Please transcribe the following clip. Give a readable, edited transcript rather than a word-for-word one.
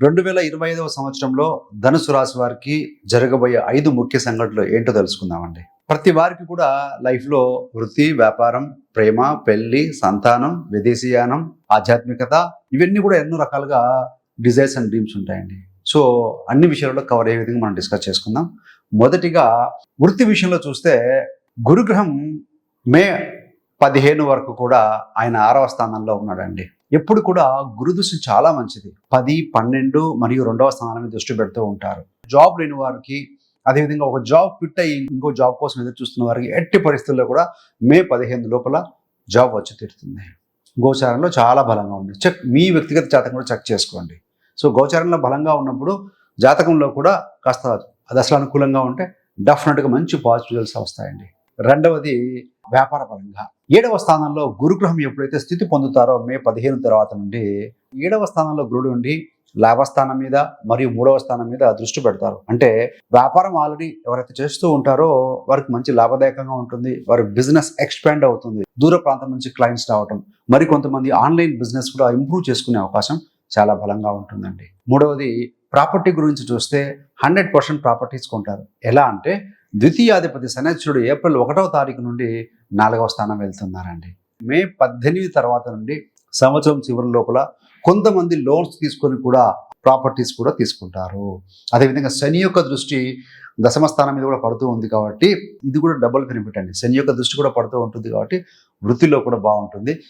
2025వ సంవత్సరంలో ధనుసు రాశి వారికి జరగబోయే 5 ముఖ్య సంఘటనలు ఏంటో తెలుసుకుందామండి. ప్రతి వారికి కూడా లైఫ్‌లో వృత్తి, వ్యాపారం, ప్రేమ, పెళ్లి, సంతానం, విదేశీయానం, ఆధ్యాత్మికత ఇవన్నీ కూడా ఎన్నో రకాలుగా డిజైర్స్ అండ్ డ్రీమ్స్ ఉంటాయండి. సో అన్ని విషయాలలో కవర్ అయ్యే విధంగా మనం డిస్కస్ చేసుకుందాం. మొదటిగా వృత్తి విషయంలో చూస్తే గురుగ్రహం మే 15 వరకు కూడా ఆయన 6వ స్థానంలో ఉన్నాడండి. ఎప్పుడు కూడా గురుదృష్టి చాలా మంచిది. 10, 12 మరియు 2వ స్థానం మీద దృష్టి పెడుతూ ఉంటారు. జాబ్ లేని వారికి, అదేవిధంగా ఒక జాబ్ ఫిట్ అయ్యి ఇంకో జాబ్ కోసం ఎదురు చూస్తున్న వారికి ఎట్టి పరిస్థితుల్లో కూడా మే 15 లోపల జాబ్ వచ్చి తీరుతుంది. గోచారంలో చాలా బలంగా ఉంది. మీ వ్యక్తిగత జాతకం కూడా చెక్ చేసుకోండి. సో గోచారంలో బలంగా ఉన్నప్పుడు జాతకంలో కూడా కాస్త అది అసలు అనుకూలంగా ఉంటే డెఫినెట్గా మంచి పాజిటివ్ రిజల్ట్స్ వస్తాయండి. రెండవది వ్యాపార పరంగా 7వ స్థానంలో గురుగ్రహం ఎప్పుడైతే స్థితి పొందుతారో మే 15 తర్వాత నుండి 7వ స్థానంలో గురుడు ఉండి లాభస్థానం మీద మరియు 3వ స్థానం మీద దృష్టి పెడతారు. అంటే వ్యాపారం ఆల్రెడీ ఎవరైతే చేస్తూ ఉంటారో వారికి మంచి లాభదాయకంగా ఉంటుంది. వారి బిజినెస్ ఎక్స్పాండ్ అవుతుంది. దూర ప్రాంతం నుంచి క్లయింట్స్ రావటం, మరి కొంతమంది ఆన్లైన్ బిజినెస్ కూడా ఇంప్రూవ్ చేసుకునే అవకాశం చాలా బలంగా ఉంటుందండి. మూడవది ప్రాపర్టీ గురించి చూస్తే 100% ప్రాపర్టీస్ కొంటారు. ఎలా అంటే ద్వితీయాధిపతి శనైశ్వరుడు ఏప్రిల్ 1వ తారీఖు నుండి 4వ స్థానం వెళ్తున్నారండి. మే 18 తర్వాత నుండి సంవత్సరం చివరి లోపల కొంతమంది లోన్స్ తీసుకొని కూడా ప్రాపర్టీస్ కూడా తీసుకుంటారు. అదేవిధంగా శని యొక్క దృష్టి దశమ స్థానం మీద కూడా పడుతూ ఉంది కాబట్టి ఇది కూడా డబుల్ బెనిఫిట్ అండి. శని యొక్క దృష్టి కూడా పడుతూ ఉంటుంది కాబట్టి వృత్తిలో కూడా బాగుంటుంది.